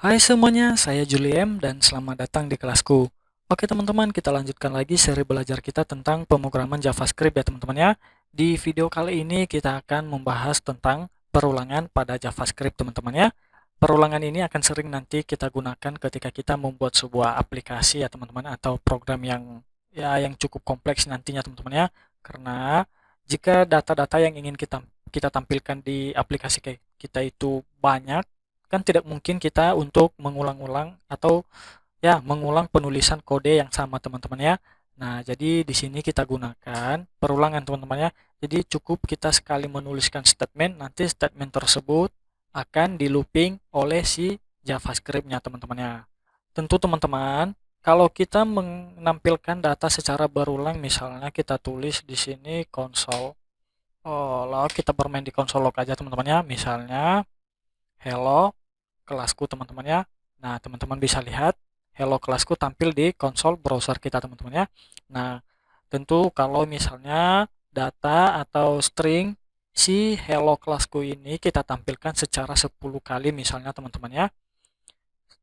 Hai semuanya, saya Juliem dan selamat datang di kelasku. Oke teman-teman, kita lanjutkan lagi seri belajar kita tentang pemrograman JavaScript ya teman-teman ya. Di video kali ini kita akan membahas tentang perulangan pada JavaScript teman-teman ya. Perulangan ini akan sering nanti kita gunakan ketika kita membuat sebuah aplikasi ya teman-teman atau program yang cukup kompleks nantinya teman-teman ya. Karena jika data-data yang ingin kita tampilkan di aplikasi kita itu banyak, kan tidak mungkin kita untuk mengulang-ulang atau mengulang penulisan kode yang sama teman-teman ya. Nah, jadi di sini kita gunakan perulangan teman-teman ya. Jadi cukup kita sekali menuliskan statement, nanti statement tersebut akan di looping oleh si JavaScript-nya teman-teman ya. Tentu teman-teman, kalau kita menampilkan data secara berulang, misalnya kita tulis di sini console, lalu kita bermain di console log aja teman-teman ya. Misalnya hello kelasku teman-teman ya. Nah, teman-teman bisa lihat hello kelasku tampil di konsol browser kita teman-teman ya. Nah, tentu kalau misalnya data atau string si hello kelasku ini kita tampilkan secara 10 kali misalnya teman-teman ya.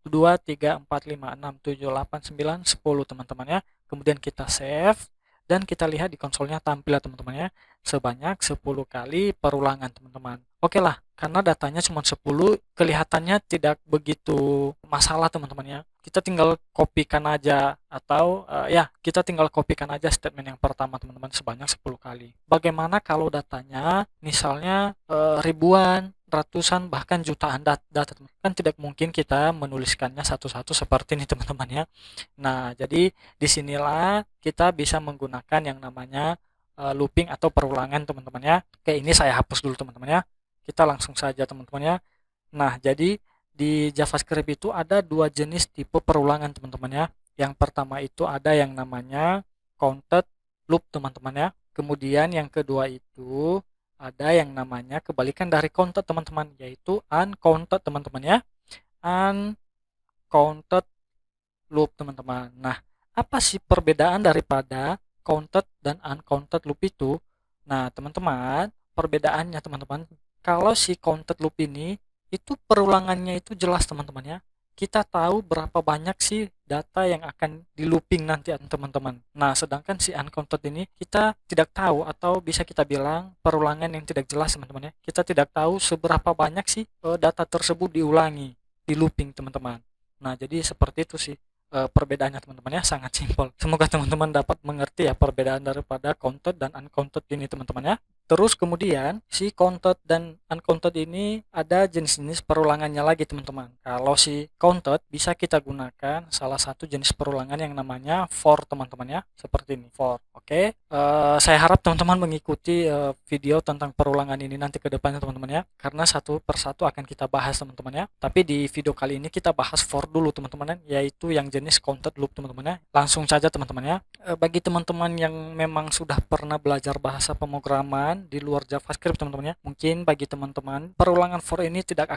2, 3, 4, 5, 6, 7, 8, 9, 10 teman-teman ya. Kemudian kita save dan kita lihat di konsolnya tampil ya teman-teman ya. Sebanyak 10 kali perulangan teman-teman. Oke lah, karena datanya cuma 10, kelihatannya tidak begitu masalah teman-teman ya. Kita tinggal kopikan aja atau kita tinggal kopikan aja statement yang pertama teman-teman sebanyak 10 kali. Bagaimana kalau datanya misalnya ribuan, ratusan, bahkan jutaan data teman. Kan tidak mungkin kita menuliskannya satu-satu seperti ini teman-teman ya. Nah, jadi disinilah kita bisa menggunakan yang namanya looping atau perulangan teman-teman ya. Oke, ini saya hapus dulu teman-teman ya. Kita langsung saja teman-teman ya. Nah, jadi di JavaScript itu ada dua jenis tipe perulangan teman-teman ya. Yang pertama itu ada yang namanya counted loop teman-teman ya. Kemudian yang kedua itu ada yang namanya kebalikan dari counted teman-teman, yaitu uncounted teman-teman ya. Uncounted loop teman-teman. Nah, apa sih perbedaan daripada counted dan uncounted loop itu? Nah, teman-teman, perbedaannya teman-teman, kalau si counted loop ini itu perulangannya itu jelas teman-teman ya. Kita tahu berapa banyak sih data yang akan di looping nanti teman-teman. Nah, sedangkan si uncounted ini kita tidak tahu atau bisa kita bilang perulangan yang tidak jelas teman-teman ya. Kita tidak tahu seberapa banyak sih data tersebut diulangi, di looping teman-teman. Nah, jadi seperti itu sih perbedaannya teman-teman ya, sangat simpel. Semoga teman-teman dapat mengerti ya perbedaan daripada counted dan uncounted ini teman-teman ya. Terus kemudian si counted dan uncounted ini ada jenis-jenis perulangannya lagi teman-teman. Kalau si counted bisa kita gunakan salah satu jenis perulangan yang namanya for teman-teman ya, seperti ini for. Oke, saya harap teman-teman mengikuti video tentang perulangan ini nanti ke depannya teman-teman ya, karena satu persatu akan kita bahas teman-teman ya. Tapi di video kali ini kita bahas for dulu teman-teman ya, yaitu yang jenis counted loop teman-teman ya. Langsung saja teman-teman ya. Bagi teman-teman yang memang sudah pernah belajar bahasa pemrograman di luar JavaScript teman-teman ya, mungkin bagi teman-teman perulangan for ini tidak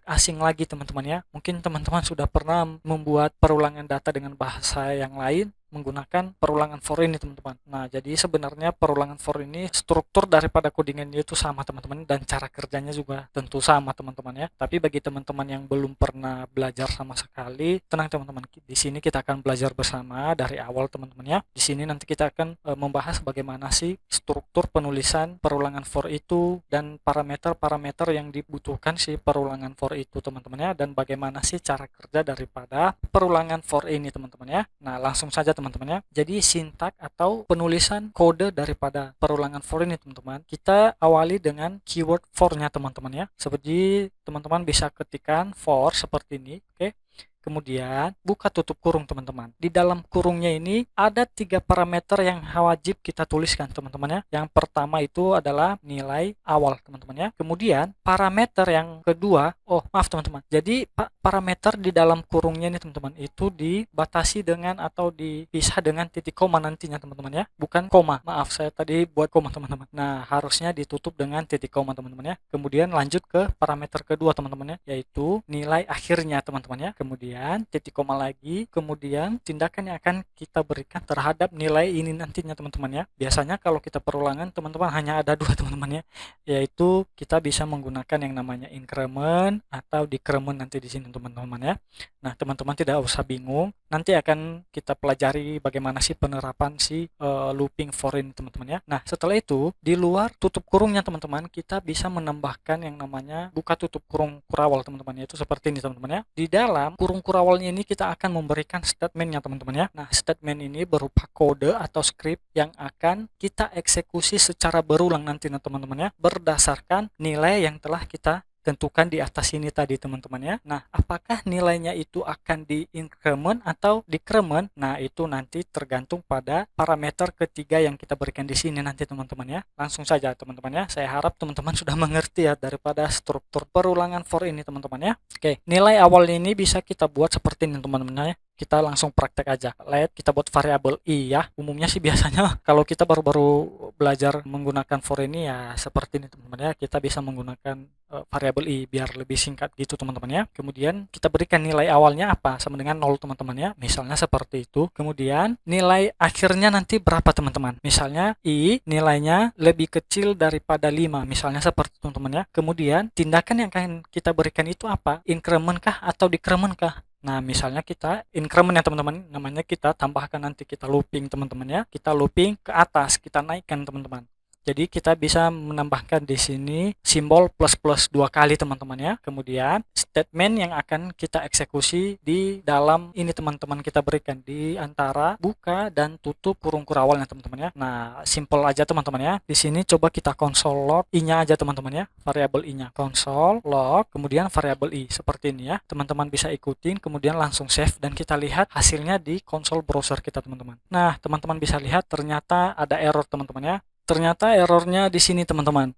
asing lagi teman-teman ya. Mungkin teman-teman sudah pernah membuat perulangan data dengan bahasa yang lain menggunakan perulangan for ini teman-teman. Nah, jadi sebenarnya perulangan for ini struktur daripada codingannya itu sama teman-teman, dan cara kerjanya juga tentu sama teman-teman ya. Tapi bagi teman-teman yang belum pernah belajar sama sekali, tenang teman-teman. Di sini kita akan belajar bersama dari awal teman-teman ya. Di sini nanti kita akan membahas bagaimana sih struktur penulisan perulangan for itu dan parameter-parameter yang dibutuhkan si perulangan for itu teman-teman ya, dan bagaimana sih cara kerja daripada perulangan for ini teman-teman ya. Nah, langsung saja teman-teman ya. Jadi sintak atau penulisan kode daripada perulangan for ini teman-teman, kita awali dengan keyword for-nya teman-teman ya. Seperti teman-teman bisa ketikkan for seperti ini, oke. Kemudian buka tutup kurung teman-teman. Di dalam kurungnya ini ada 3 parameter yang wajib kita tuliskan teman-teman ya. Yang pertama itu adalah nilai awal teman-teman ya. Kemudian parameter yang kedua, maaf teman-teman. Jadi parameter di dalam kurungnya ini teman-teman itu dibatasi dengan atau dipisah dengan titik koma nantinya teman-teman ya. Bukan koma. Maaf, saya tadi buat koma teman-teman. Nah, harusnya ditutup dengan titik koma teman-teman ya. Kemudian lanjut ke parameter kedua teman-teman ya, yaitu nilai akhirnya teman-teman ya. Kemudian kemudian titik koma lagi, kemudian tindakan yang akan kita berikan terhadap nilai ini nantinya teman-teman ya. Biasanya kalau kita perulangan teman-teman hanya ada dua teman-teman ya, yaitu kita bisa menggunakan yang namanya increment atau decrement nanti di sini teman-teman ya. Nah, teman-teman tidak usah bingung, nanti akan kita pelajari bagaimana sih penerapan si looping for ini teman-teman ya. Nah, setelah itu di luar tutup kurungnya teman-teman, kita bisa menambahkan yang namanya buka tutup kurung kurawal teman-teman, yaitu seperti ini teman-teman ya. Di dalam kurung kurawalnya ini kita akan memberikan statementnya teman-teman ya. Nah, statement ini berupa kode atau script yang akan kita eksekusi secara berulang nanti teman-teman ya, berdasarkan nilai yang telah kita tentukan di atas ini tadi teman-teman ya. Nah, apakah nilainya itu akan di increment atau decrement? Nah, itu nanti tergantung pada parameter ketiga yang kita berikan di sini nanti teman-teman ya. Langsung saja teman-teman ya. Saya harap teman-teman sudah mengerti ya daripada struktur perulangan for ini teman-teman ya. Oke, nilai awal ini bisa kita buat seperti ini teman-teman ya. Kita langsung praktek aja. Let kita buat variabel i ya. Umumnya sih biasanya kalau kita baru-baru belajar menggunakan for ini ya seperti ini teman-teman ya. Kita bisa menggunakan variabel i biar lebih singkat gitu teman-teman ya. Kemudian kita berikan nilai awalnya apa? Sama dengan 0 teman-teman ya. Misalnya seperti itu. Kemudian nilai akhirnya nanti berapa teman-teman? Misalnya i nilainya lebih kecil daripada 5. Misalnya seperti itu teman-teman ya. Kemudian tindakan yang akan kita berikan itu apa? Increment kah atau decrement kah? Nah, misalnya kita increment ya teman-teman, namanya kita tambahkan nanti kita looping teman-teman ya. Kita looping ke atas, kita naikkan teman-teman. Jadi kita bisa menambahkan di sini simbol plus dua kali teman-teman ya. Kemudian statement yang akan kita eksekusi di dalam ini teman-teman kita berikan di antara buka dan tutup kurung kurawalnya teman-teman ya. Nah, simple aja teman-teman ya. Di sini coba kita console log i-nya aja teman-teman ya. Variabel i-nya console log kemudian variabel i seperti ini ya. Teman-teman bisa ikutin kemudian langsung save dan kita lihat hasilnya di konsol browser kita teman-teman. Nah, teman-teman bisa lihat ternyata ada error teman-teman ya. Ternyata errornya di sini teman-teman.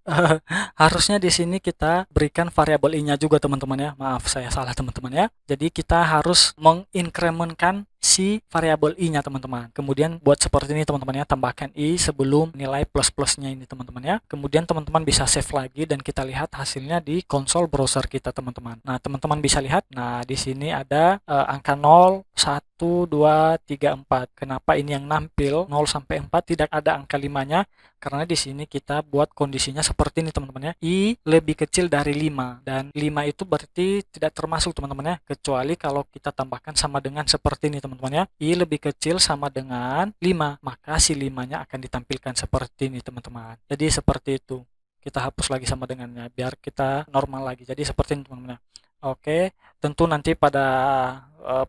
Harusnya di sini kita berikan variabel i-nya juga teman-teman ya. Maaf saya salah teman-teman ya. Jadi kita harus menginkrementkan si variabel i-nya teman-teman. Kemudian buat seperti ini teman-teman ya, tambahkan i sebelum nilai plus-plusnya ini teman-teman ya. Kemudian teman-teman bisa save lagi dan kita lihat hasilnya di konsol browser kita teman-teman. Nah, teman-teman bisa lihat, nah di sini ada angka 0, 1, 2, 3, 4. Kenapa ini yang nampil 0 sampai 4 tidak ada angka 5-nya? Karena di sini kita buat kondisinya seperti ini teman-teman ya. I lebih kecil dari 5 dan 5 itu berarti tidak termasuk teman-teman ya, kecuali kalau kita tambahkan sama dengan seperti ini teman-teman ya. I lebih kecil sama dengan 5, maka si 5-nya akan ditampilkan seperti ini teman-teman. Jadi seperti itu. Kita hapus lagi sama dengannya biar kita normal lagi. Jadi seperti ini teman-teman ya. Oke, tentu nanti pada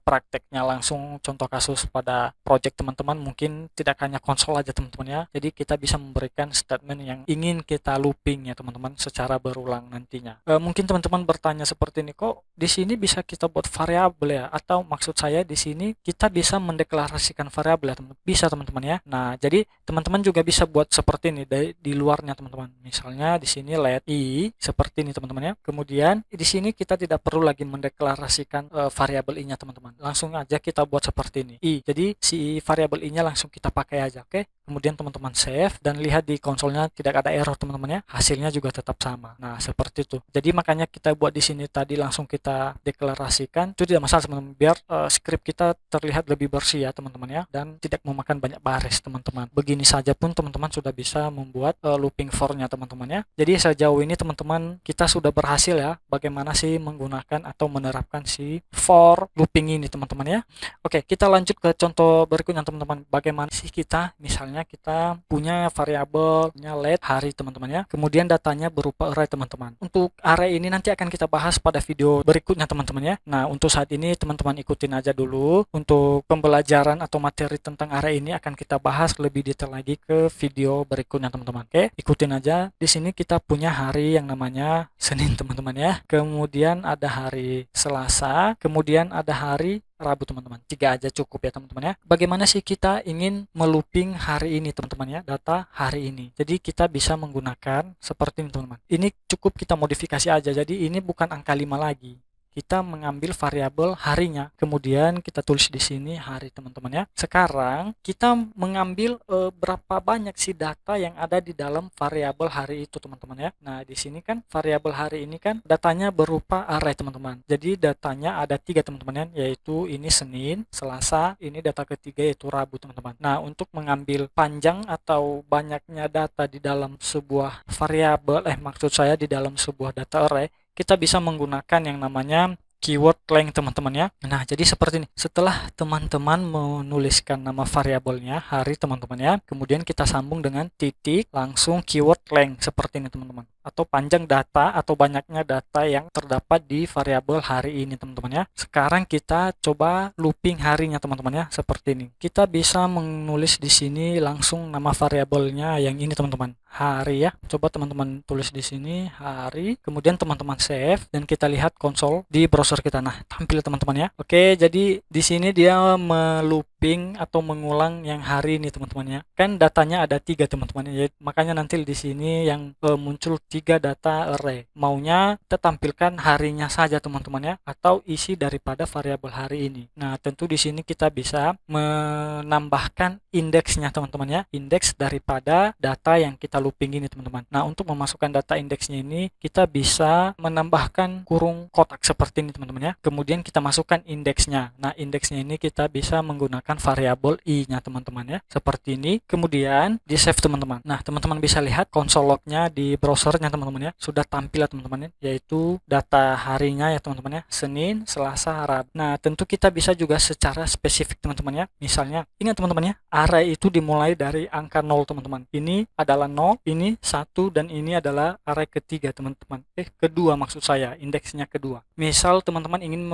prakteknya langsung contoh kasus pada project teman-teman mungkin tidak hanya konsol aja teman-teman ya. Jadi kita bisa memberikan statement yang ingin kita looping ya teman-teman secara berulang nantinya. Mungkin teman-teman bertanya seperti ini, kok di sini bisa kita buat variabel ya? Atau maksud saya di sini kita bisa mendeklarasikan variabel ya teman-teman? Bisa teman-teman ya. Nah, jadi teman-teman juga bisa buat seperti ini di luarnya teman-teman. Misalnya di sini let i seperti ini teman-teman ya. Kemudian di sini kita tidak perlu lagi mendeklarasikan variabel i-nya teman-teman. Langsung aja kita buat seperti ini. I. Jadi si variabel i-nya langsung kita pakai aja, oke? Kemudian teman-teman save dan lihat di konsolnya tidak ada error teman-teman ya. Hasilnya juga tetap sama. Nah, seperti itu. Jadi makanya kita buat di sini tadi langsung kita deklarasikan. Itu tidak masalah teman-teman. Biar script kita terlihat lebih bersih ya teman-teman ya dan tidak memakan banyak baris teman-teman. Begini saja pun teman-teman sudah bisa membuat looping for-nya teman-teman ya. Jadi sejauh ini teman-teman kita sudah berhasil ya bagaimana sih menggunakan atau menerapkan si for looping ini teman-teman ya. Oke, kita lanjut ke contoh berikutnya teman-teman. Bagaimana sih kita misalnya kita punya variabelnya let hari teman-teman ya. Kemudian datanya berupa array teman-teman. Untuk array ini nanti akan kita bahas pada video berikutnya teman-teman ya. Nah, untuk saat ini teman-teman ikutin aja dulu. Untuk pembelajaran atau materi tentang array ini akan kita bahas lebih detail lagi ke video berikutnya teman-teman. Oke, ikutin aja. Di sini kita punya hari yang namanya Senin teman-teman ya. Kemudian ada hari Selasa, kemudian ada hari Rabu teman-teman. 3 aja cukup ya teman-teman ya. Bagaimana sih kita ingin melooping hari ini teman-teman ya, data hari ini. Jadi kita bisa menggunakan seperti ini teman-teman. Ini cukup kita modifikasi aja. Jadi ini bukan angka 5 lagi. kita mengambil variabel harinya. Kemudian kita tulis di sini hari teman-teman ya. Sekarang kita mengambil berapa banyak sih data yang ada di dalam variabel hari itu teman-teman ya. Nah, di sini kan variabel hari ini kan datanya berupa array teman-teman. Jadi datanya ada 3 teman-teman ya, yaitu ini Senin, Selasa, ini data ketiga yaitu Rabu teman-teman. Nah, untuk mengambil panjang atau banyaknya data di dalam sebuah variabel, maksud saya di dalam sebuah data array, kita bisa menggunakan yang namanya keyword length teman-teman ya. Nah, jadi seperti ini. Setelah teman-teman menuliskan nama variabelnya hari teman-teman ya, kemudian kita sambung dengan titik langsung keyword length seperti ini teman-teman. Atau panjang data atau banyaknya data yang terdapat di variabel hari ini teman-teman ya. Sekarang kita coba looping harinya teman-teman ya, seperti ini. Kita bisa menulis di sini langsung nama variabelnya yang ini teman-teman, hari ya. Coba teman-teman tulis di sini hari, kemudian teman-teman save dan kita lihat konsol di browser kita. Nah, tampil teman-teman ya. Oke, jadi di sini dia melooping atau mengulang yang hari ini teman-teman ya. Kan datanya ada 3 teman-teman ya. Makanya nanti di sini yang muncul 3 data array. Maunya kita tampilkan harinya saja teman-teman ya, atau isi daripada variabel hari ini. Nah, tentu di sini kita bisa menambahkan indeksnya teman-teman ya. Indeks daripada data yang kita looping ini teman-teman. Nah, untuk memasukkan data indeksnya ini kita bisa menambahkan kurung kotak seperti ini teman-teman ya. Kemudian kita masukkan indeksnya. Nah, indeksnya ini kita bisa menggunakan variabel i-nya teman-teman ya. Seperti ini. Kemudian di save teman-teman. Nah, teman-teman bisa lihat konsol lognya di browsernya teman-teman ya. Sudah tampil ya teman-teman ya, yaitu data harinya ya teman-teman ya. Senin, Selasa, Rabu. Nah, tentu kita bisa juga secara spesifik teman-teman ya. Misalnya, ingat teman-teman ya, array itu dimulai dari angka 0 teman-teman. Ini adalah 0, ini 1, dan ini adalah array ketiga teman-teman. Kedua maksud saya, indeksnya kedua. Misal teman-teman ingin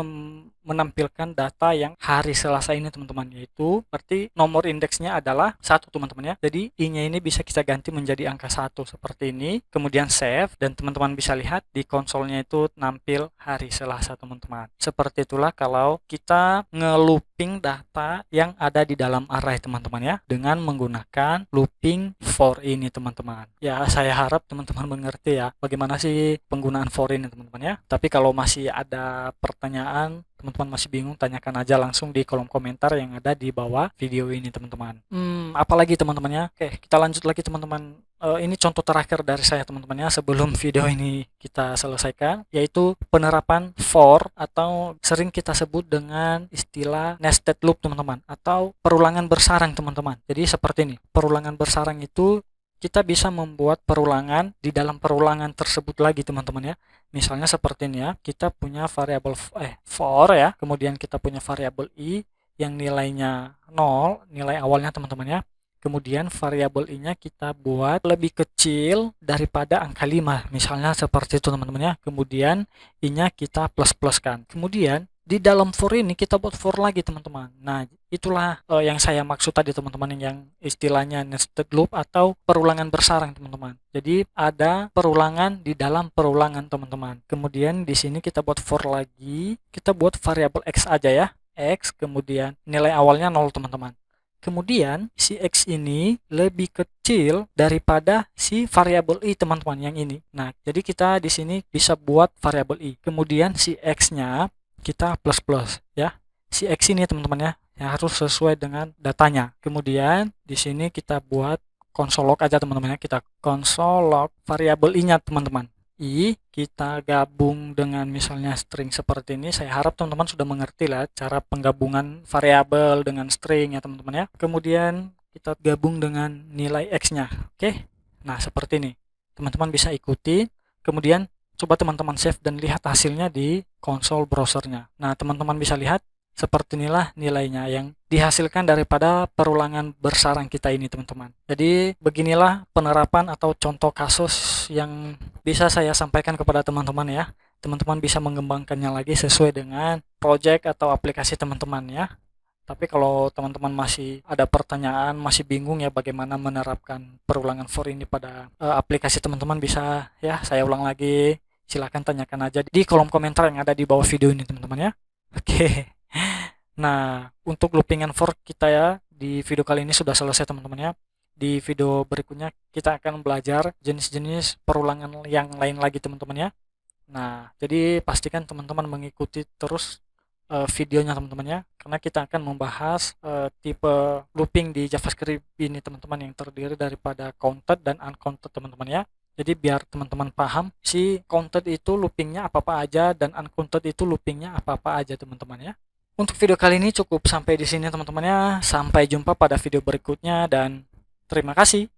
menampilkan data yang hari Selasa ini teman-teman, yaitu berarti nomor indeksnya adalah 1 teman-teman ya. Jadi i-nya ini bisa kita ganti menjadi angka 1 seperti ini. Kemudian save dan teman-teman bisa lihat di konsolnya itu nampil hari Selasa teman-teman. Seperti itulah kalau kita nge-looping data yang ada di dalam array teman-teman ya, dengan menggunakan looping for ini teman-teman. Ya, saya harap teman-teman mengerti ya bagaimana sih penggunaan for ini teman-teman ya. Tapi kalau masih ada pertanyaan, teman-teman masih bingung, tanyakan aja langsung di kolom komentar yang ada di bawah video ini teman-teman. Apalagi teman-teman ya. Oke, kita lanjut lagi teman-teman. Ini contoh terakhir dari saya teman-teman ya, sebelum video ini kita selesaikan, yaitu penerapan for atau sering kita sebut dengan istilah nested loop teman-teman, atau perulangan bersarang teman-teman. Jadi seperti ini, perulangan bersarang itu kita bisa membuat perulangan di dalam perulangan tersebut lagi teman-teman ya. Misalnya seperti ini ya, kita punya variabel for ya, kemudian kita punya variabel i yang nilainya 0, nilai awalnya teman-teman ya. Kemudian variabel i-nya kita buat lebih kecil daripada angka 5, misalnya seperti itu teman-teman ya. Kemudian i-nya kita plus-pluskan. Kemudian di dalam for ini kita buat for lagi teman-teman. Nah, itulah yang saya maksud tadi teman-teman, yang istilahnya nested loop atau perulangan bersarang teman-teman. Jadi ada perulangan di dalam perulangan teman-teman. Kemudian di sini kita buat for lagi, kita buat variabel x aja ya, x, kemudian nilai awalnya 0 teman-teman. Kemudian si x ini lebih kecil daripada si variabel i teman-teman yang ini. Nah, jadi kita di sini bisa buat variabel i. Kemudian si x-nya kita plus-plus ya. Si x ini teman-teman ya harus sesuai dengan datanya. Kemudian di sini kita buat console log aja teman-teman ya. Kita console log variabel i-nya teman-teman. I kita gabung dengan misalnya string seperti ini. Saya harap teman-teman sudah mengerti lah cara penggabungan variabel dengan string ya teman-teman ya. Kemudian kita gabung dengan nilai x-nya. Oke. Nah, seperti ini. Teman-teman bisa ikuti. Kemudian coba teman-teman save dan lihat hasilnya di konsol browsernya. Nah, teman-teman bisa lihat seperti inilah nilainya yang dihasilkan daripada perulangan bersarang kita ini teman-teman. Jadi beginilah penerapan atau contoh kasus yang bisa saya sampaikan kepada teman-teman ya. Teman-teman bisa mengembangkannya lagi sesuai dengan project atau aplikasi teman-teman ya. Tapi kalau teman-teman masih ada pertanyaan, masih bingung ya bagaimana menerapkan perulangan for ini pada aplikasi teman-teman, bisa ya saya ulang lagi. Silahkan tanyakan aja di kolom komentar yang ada di bawah video ini teman-teman ya. Oke. Nah, untuk loopingan for kita ya di video kali ini sudah selesai teman-teman ya. Di video berikutnya kita akan belajar jenis-jenis perulangan yang lain lagi teman-teman ya. Nah, jadi pastikan teman-teman mengikuti terus videonya teman-teman ya, karena kita akan membahas tipe looping di JavaScript ini teman-teman, yang terdiri daripada counted dan uncounted teman-teman ya. Jadi biar teman-teman paham si counted itu loopingnya apa-apa aja dan uncounted itu loopingnya apa-apa aja teman-teman ya. Untuk video kali ini cukup sampai di sini teman-teman ya. Sampai jumpa pada video berikutnya dan terima kasih.